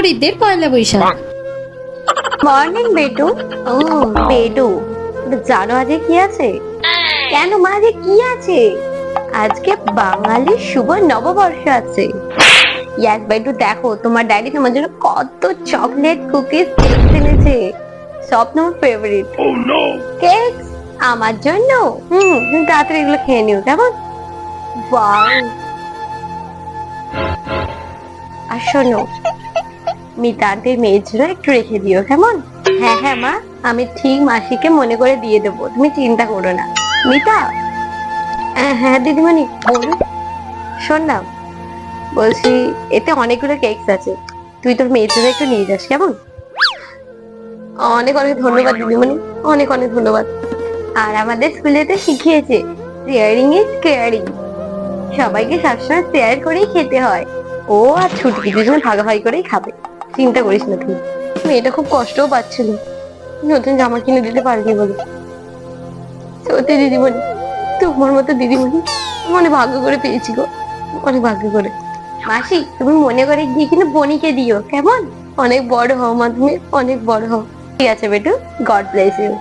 বিপরীতদের পয়লা Boishakh. Morning বেটু। ও বেটু, জানো আজকে কি আছে? কেন মা, আজকে কি আছে? আজকে বাঙালির শুভ নববর্ষ আছে। ইয়াস বেটু, দেখো তোমার ড্যাডি তোমার জন্য কত চকলেট কুকিজ কেক এনেছে। সব তোমার ফেভারিট কেক আমার জন্য। তুমি তাড়াতাড়ি এগুলো খেয়ে নিও, কেমন? ওয়াও। আর শোনো, মিতা আন্টির মেয়ের জন্য একটু রেখে দিও, কেমন? হ্যাঁ হ্যাঁ মা, আমি ঠিক মাসিকে মনে করে দিয়ে দেবো, তুমি চিন্তা করো না। মিতা। হ্যাঁ দিদিমণি বলুন। শোন না, বলছি এতে অনেকগুলো কেকস আছে, তুই তোর মেয়ের জন্য একটু নিয়ে যাস, কেমন? অনেক অনেক ধন্যবাদ দিদিমণি, অনেক অনেক ধন্যবাদ। আর আমাদের স্কুলেতে শিখিয়েছে শেয়ারিং ইজ কেয়ারিং, সবাইকে সবসময় শেয়ার করেই খেতে হয়। ও আর ছুটি দুজনে ভাগাভাগি করেই খাবে, চিন্তা করিস না তুই। মেয়েটা খুব কষ্টও পাচ্ছিল, নতুন জামা কিনে দিতে পারিনি বলে। সত্যি দিদিমণি, তোমার মতো দিদিমণি অনেক ভাগ্য করে পেয়েছি গো, অনেক ভাগ্য করে। মাসি, তুমি মনে করে গিয়ে কিন্তু বনিকে দিও, কেমন? অনেক বড় হও মা, তুমি অনেক বড় হও। ঠিক আছে বেটু, গড ব্লেস ইউ।